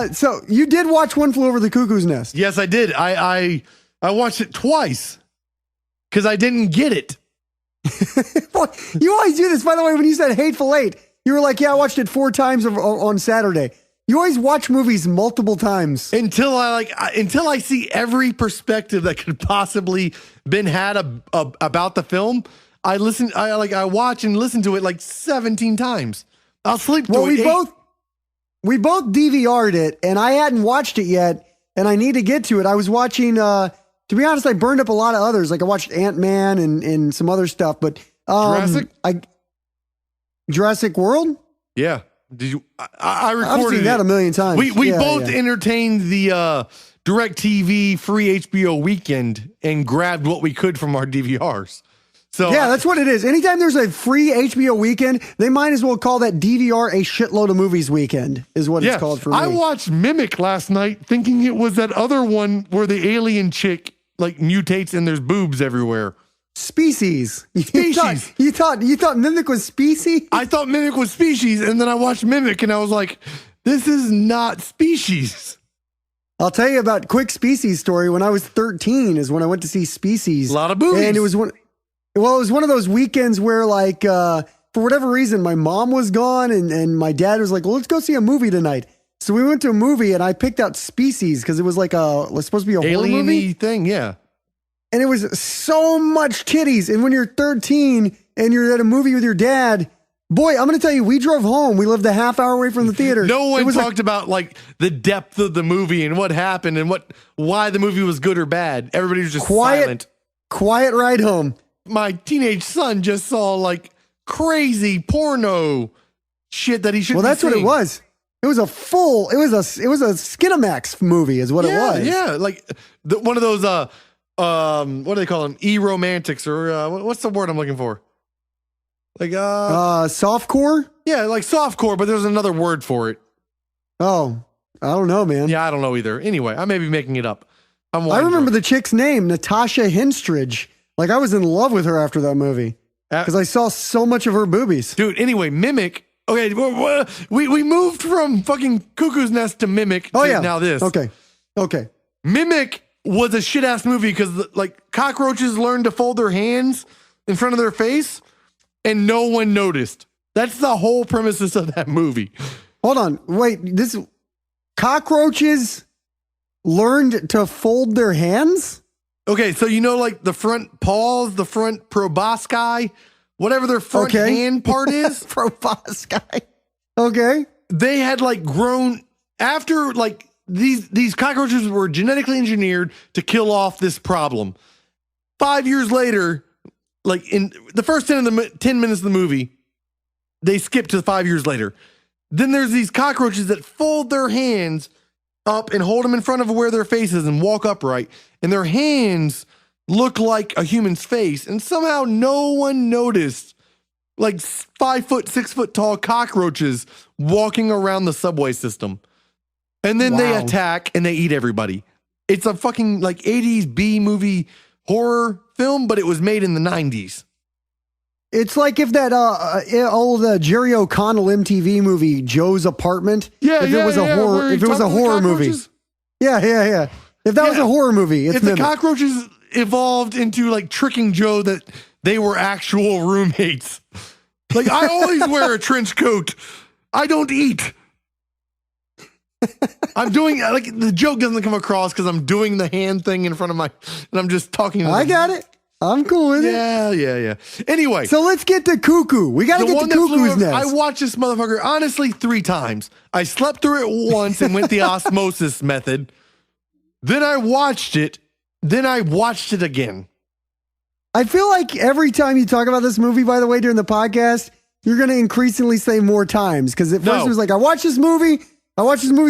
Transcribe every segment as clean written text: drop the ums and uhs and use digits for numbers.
So you did watch One Flew Over the Cuckoo's Nest? Yes, I did. I watched it twice because I didn't get it. Boy, you always do this. By the way, when you said Hateful Eight, you were like, "Yeah, I watched it 4 times on Saturday." You always watch movies multiple times until I see every perspective that could possibly been had about the film. I watch and listen to it like 17 times. I'll sleep through it. We both DVR'd it, and I hadn't watched it yet, and I need to get to it. I was watching. To be honest, I burned up a lot of others. Like I watched Ant-Man and some other stuff, but Jurassic World. Yeah. Did you? I recorded I've seen that a million times. We both entertained the DirecTV free HBO weekend and grabbed what we could from our DVRs. So yeah, that's what it is. Anytime there's a free HBO weekend, they might as well call that DVR a shitload of movies weekend, is what it's called for me. I watched Mimic last night thinking it was that other one where the alien chick like mutates and there's boobs everywhere. Species. You thought Mimic was Species? I thought Mimic was Species, and then I watched Mimic and I was like, this is not Species. I'll tell you about quick Species story. When I was 13 is when I went to see Species. A lot of boobies. And it was one of those weekends where like for whatever reason my mom was gone and my dad was like, well, let's go see a movie tonight. So we went to a movie and I picked out Species because it was like supposed to be a horror movie thing, yeah. And it was so much titties. And when you're 13 and you're at a movie with your dad, boy, I'm going to tell you, we drove home. We lived a half hour away from the theater. No one talked about like the depth of the movie and what happened and why the movie was good or bad. Everybody was just silent. Quiet ride home. My teenage son just saw like crazy porno shit that he shouldn't. Well, that's what it was. It was a Skinamax movie is what it was. Yeah. Like one of those, what do they call them? E-romantics or what's the word I'm looking for? Like softcore? Yeah, like softcore, but there's another word for it. Oh, I don't know, man. Yeah, I don't know either. Anyway, I may be making it up. I remember the chick's name, Natasha Henstridge. Like I was in love with her after that movie because I saw so much of her boobies. Dude, anyway, Mimic. Okay, we moved from fucking Cuckoo's Nest to Mimic to now this. Okay. Mimic was a shit ass movie because like cockroaches learned to fold their hands in front of their face and no one noticed. That's the whole premises of that movie. Hold on. Wait, cockroaches learned to fold their hands? Okay, so you know like the front paws, the front proboscis, whatever their front hand part is? Proboscis. Okay. They had like grown after like these cockroaches were genetically engineered to kill off this problem. 5 years later, like in the first 10 minutes of the movie, they skip to 5 years later. Then there's these cockroaches that fold their hands up and hold them in front of where their face is and walk upright. And their hands look like a human's face. And somehow no one noticed like 5 foot, 6 foot tall cockroaches walking around the subway system. And then they attack and they eat everybody. It's a fucking like 80s B movie horror film, but it was made in the 90s. It's like if that old Jerry O'Connell MTV movie Joe's Apartment. If it was a horror movie. Yeah. If that was a horror movie, it's the cockroaches evolved into like tricking Joe that they were actual roommates. Like I always wear a trench coat. I don't eat. I'm doing like the joke doesn't come across because I'm doing the hand thing in front of and I'm just talking. I got it. I'm cool with it. Yeah. Anyway. So let's get to Cuckoo. We got to get to Cuckoo's Nest. I watched this motherfucker, honestly, 3 times. I slept through it once and went the osmosis method. Then I watched it. Then I watched it again. I feel like every time you talk about this movie, by the way, during the podcast, you're going to increasingly say more times. Because at first it was like, I watched this movie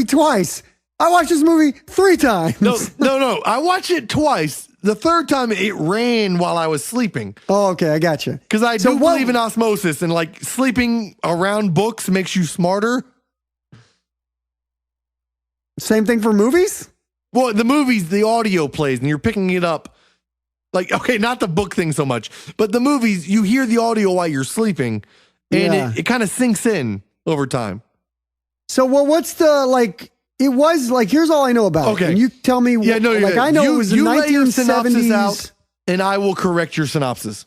twice. I watched this movie 3 times. No. I watched it twice. The third time it ran while I was sleeping. Oh, okay. I got you. Because I do believe in osmosis and like sleeping around books makes you smarter. Same thing for movies? Well, the movies, the audio plays and you're picking it up. Like, okay, not the book thing so much, but the movies, you hear the audio while you're sleeping and it kind of sinks in over time. So, what's the like It was like, here's all I know about it. Okay. And you tell me. Yeah, no, like, yeah. I know it was the lay your synopsis 1970s. out, and I will correct your synopsis.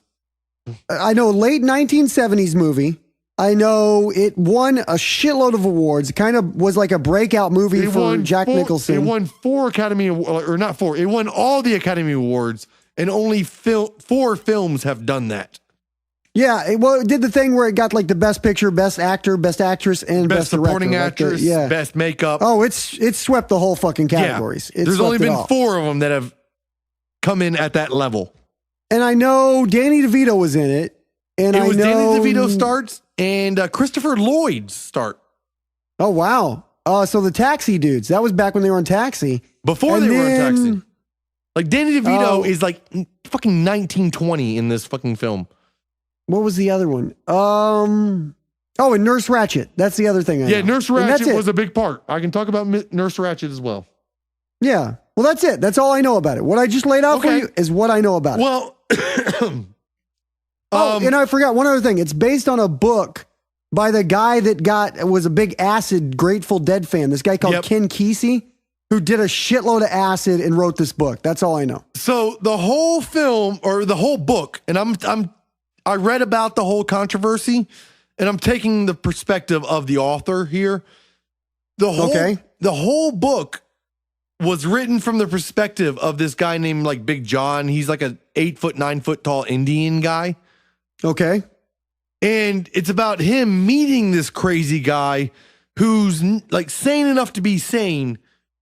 I know late 1970s movie. I know it won a shitload of awards. It kind of was like a breakout movie for Jack Nicholson. It won 4 Academy Awards, or not 4. It won all the Academy Awards, and only 4 films have done that. Yeah, it did the thing where it got like the best picture, best actor, best actress, and Best supporting director. actress, best makeup. Oh, it's swept the whole fucking categories. Yeah. There's only been 4 of them that have come in at that level. And I know Danny DeVito was in it. And it was Danny DeVito starts and Christopher Lloyd's start. Oh, wow. So the Taxi dudes, that was back when they were on Taxi. Before they were on Taxi. Like Danny DeVito is like fucking 1920 in this fucking film. What was the other one? And Nurse Ratched. That's the other thing I know. Nurse Ratched was a big part. I can talk about Nurse Ratched as well. Yeah. Well, that's it. That's all I know about it. What I just laid out for you is what I know about it. Well, and I forgot one other thing. It's based on a book by the guy that was a big acid Grateful Dead fan. This guy called Ken Kesey, who did a shitload of acid and wrote this book. That's all I know. So the whole film or the whole book, and I read about the whole controversy, and I'm taking the perspective of the author here. The whole book was written from the perspective of this guy named like Big John. He's like a 8 foot, 9 foot tall Indian guy. Okay. And it's about him meeting this crazy guy who's like sane enough to be sane,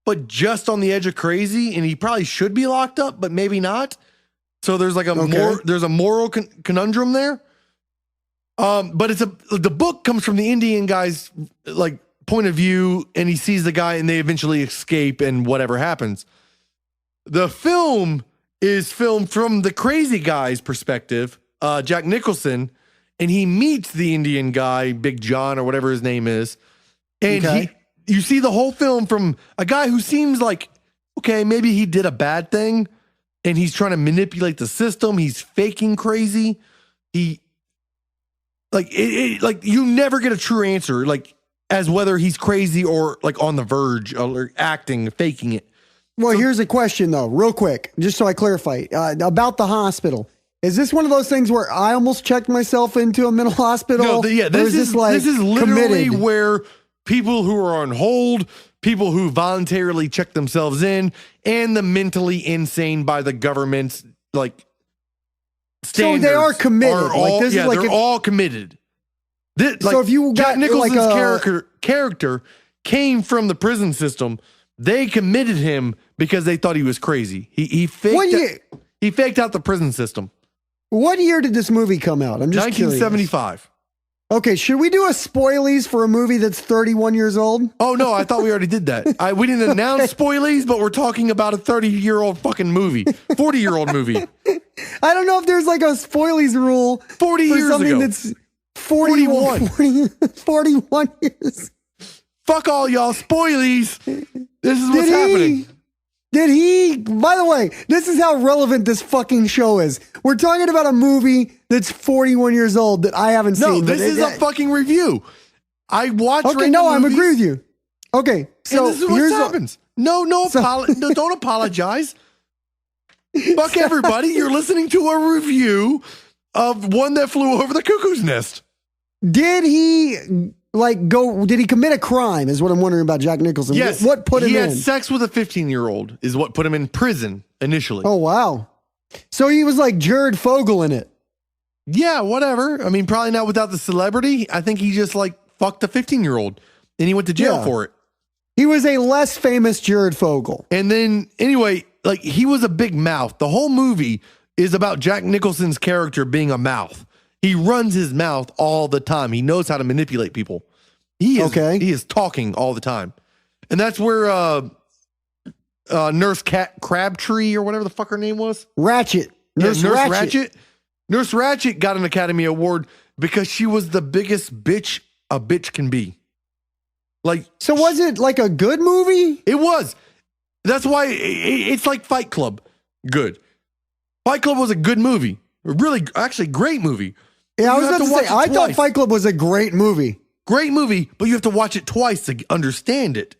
but just on the edge of crazy. And he probably should be locked up, but maybe not. So there's like there's a moral conundrum there. But the book comes from the Indian guy's like point of view, and he sees the guy and they eventually escape and whatever happens. The film is filmed from the crazy guy's perspective, Jack Nicholson, and he meets the Indian guy, Big John or whatever his name is. And you see the whole film from a guy who seems like, okay, maybe he did a bad thing and he's trying to manipulate the system. He's faking crazy. Like you never get a true answer, like as whether he's crazy or like on the verge or acting, faking it. Well, here's a question though, real quick, just so I clarify about the hospital. Is this one of those things where I almost checked myself into a mental hospital? No, this is literally where people who are on hold, people who voluntarily check themselves in, and the mentally insane by the government's like standards. So they are committed. They're all committed. So if you got Jack Nicholson's character came from the prison system, they committed him because they thought he was crazy. He faked out the prison system. What year did this movie come out? I'm just 1975. Curious. Okay, should we do a spoilies for a movie that's 31 years old? Oh, no, I thought we already did that. We didn't announce spoilies, but we're talking about a 30-year-old fucking movie, 40-year-old movie. I don't know if there's like a spoilies rule 40 for years something ago. That's 41 years. Fuck all y'all spoilies. This is what's happening. By the way, this is how relevant this fucking show is. We're talking about a movie that's 41 years old that I haven't seen. No, this is a fucking review. I watch. Okay, no, I'm agree with you. Okay, so and this is what happens. Don't apologize. Fuck everybody. You're listening to a review of One That Flew Over the Cuckoo's Nest. Did he did he commit a crime is what I'm wondering about Jack Nicholson. Yes. What put him in? He had sex with a 15-year-old is what put him in prison initially. Oh, wow. So he was like Jared Fogle in it. Yeah, whatever. I mean, probably not without the celebrity. I think he just like fucked a 15-year-old and he went to jail for it. He was a less famous Jared Fogle. And then anyway, like he was a big mouth. The whole movie is about Jack Nicholson's character being a mouth. He runs his mouth all the time. He knows how to manipulate people. He is talking all the time. And that's where Nurse Crabtree or whatever the fuck her name was. Nurse Ratched. Nurse Ratched got an Academy Award because she was the biggest bitch a bitch can be. Like, so was it like a good movie? It was. That's why it's like Fight Club. Good. Fight Club was a good movie. Really, actually, great movie. Yeah, I was about to say, I thought Fight Club was a great movie. Great movie, but you have to watch it twice to understand it.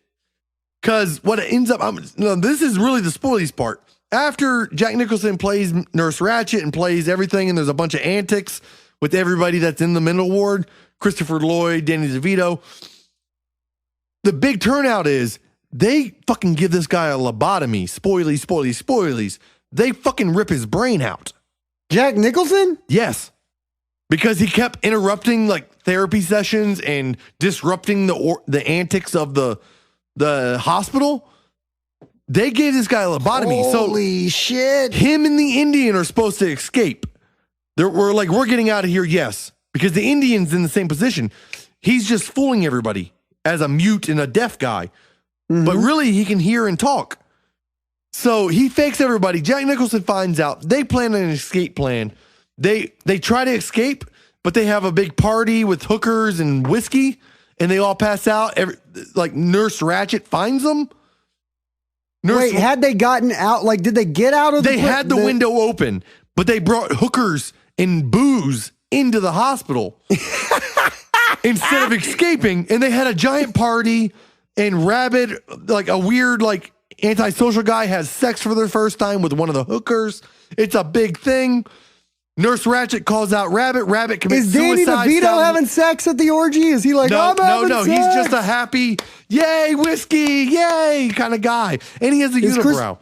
Because what it ends up, this is really the spoilies part. After Jack Nicholson plays Nurse Ratched and plays everything, and there's a bunch of antics with everybody that's in the mental ward, Christopher Lloyd, Danny DeVito, the big turnout is they fucking give this guy a lobotomy. Spoilies. They fucking rip his brain out. Jack Nicholson? Yes. Because he kept interrupting like therapy sessions and disrupting the antics of the hospital. They gave this guy a lobotomy. Holy shit. Him and the Indian are supposed to escape. We're getting out of here, yes. Because the Indian's in the same position. He's just fooling everybody as a mute and a deaf guy. Mm-hmm. But really, he can hear and talk. So he fakes everybody. Jack Nicholson finds out. They plan an escape plan. They try to escape, but they have a big party with hookers and whiskey, and they all pass out. Nurse Ratched finds them. Wait, had they gotten out? Like, did they get out of the... They had the window open, but they brought hookers and booze into the hospital instead of escaping, and they had a giant party, and Rabbit, like a weird, like, antisocial guy has sex for the first time with one of the hookers. It's a big thing. Nurse Ratched calls out Rabbit. Rabbit commits suicide. Is Danny DeVito having sex at the orgy? Is he like, no, I'm having no, sex? He's just a happy, yay, whiskey, yay kind of guy. And he has a unibrow.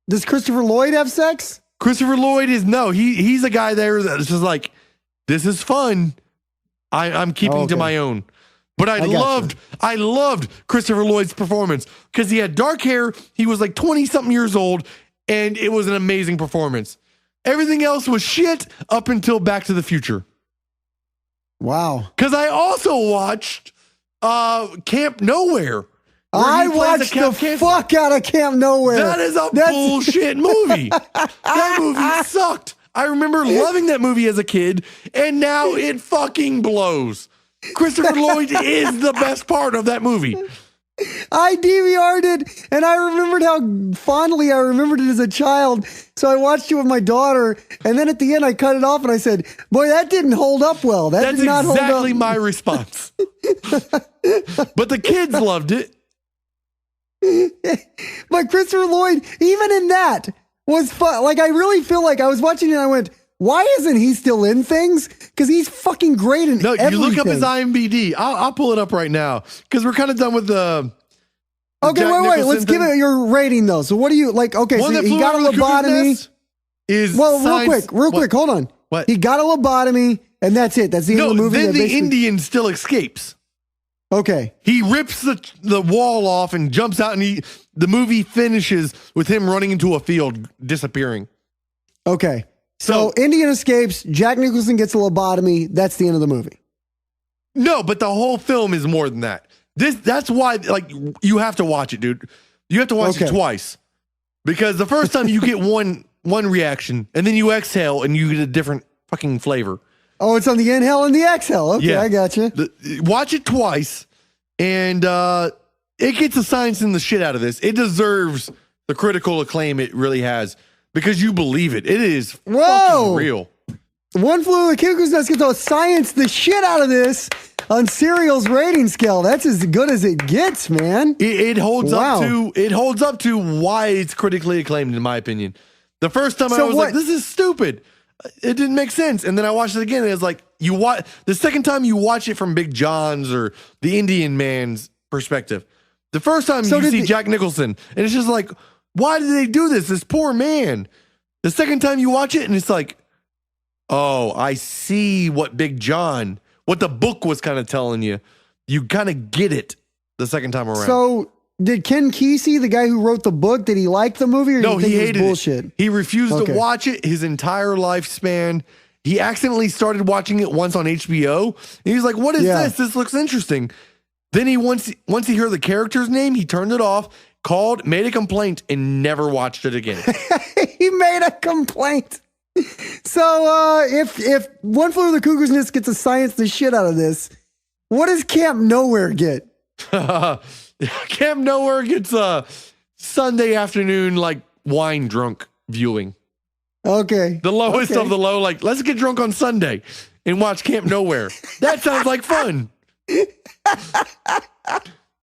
Does Christopher Lloyd have sex? Christopher Lloyd he's a guy there that's just like, this is fun. I'm keeping to my own. But I loved Christopher Lloyd's performance because he had dark hair. He was like 20-something years old, and it was an amazing performance. Everything else was shit up until Back to the Future. Wow. Because I also watched Camp Nowhere. I watched the fuck out of Camp Nowhere. That is a bullshit movie. That movie sucked. I remember loving that movie as a kid, and now it fucking blows. Christopher Lloyd is the best part of that movie. I DVR'd it, and I remembered how fondly I remembered it as a child. So I watched it with my daughter, and then at the end I cut it off and I said, boy, that didn't hold up well. That did not hold up. That's exactly my response. But the kids loved it. But Christopher Lloyd, even in that, was fun. Like, I really feel like I was watching it and I went, why isn't he still in things? Because he's fucking great in everything. You look up his IMDb. I'll pull it up right now because we're kind of done with the. Okay, wait. Let's give it your rating though. So what do you like? Okay, so he got a lobotomy. Real quick. Hold on. What? He got a lobotomy, and that's it. That's the end of the movie. Then the Indian still escapes. Okay. He rips the wall off and jumps out, and the movie finishes with him running into a field, disappearing. Okay. So Indian escapes, Jack Nicholson gets a lobotomy, that's the end of the movie. No, but the whole film is more than that. That's why, like, you have to watch it, dude. You have to watch it twice. Because the first time you get one reaction, and then you exhale and you get a different fucking flavor. Oh, it's on the inhale and the exhale. Okay, yeah. I got you. Watch it twice, and it gets the science in the shit out of this. It deserves the critical acclaim it really has. Because you believe it. It is fucking real. One Flew Over the Cuckoo's Nest gets to science the shit out of this on Serial's rating scale. That's as good as it gets, man. It holds up to why it's critically acclaimed, in my opinion. The first time I was like, this is stupid. It didn't make sense. And then I watched it again, and it was like, the second time you watch it from Big John's or the Indian man's perspective. The first time you see Jack Nicholson, and it's just like, why did they do this? This poor man. The second time you watch it, and it's like, oh, I see what what the book was kind of telling you. You kind of get it the second time around. So, did Ken Kesey, the guy who wrote the book, did he like the movie, or he hated bullshit? He refused to watch it his entire lifespan. He accidentally started watching it once on HBO, and he was like, "What is this? This looks interesting." Then once he heard the character's name, he turned it off. Made a complaint, and never watched it again. He made a complaint. So if One Flew Over the Cuckoo's Nest gets to science the shit out of this, what does Camp Nowhere get? Camp Nowhere gets a Sunday afternoon, like, wine drunk viewing. Okay. The lowest of the low, like, let's get drunk on Sunday and watch Camp Nowhere. That sounds like fun.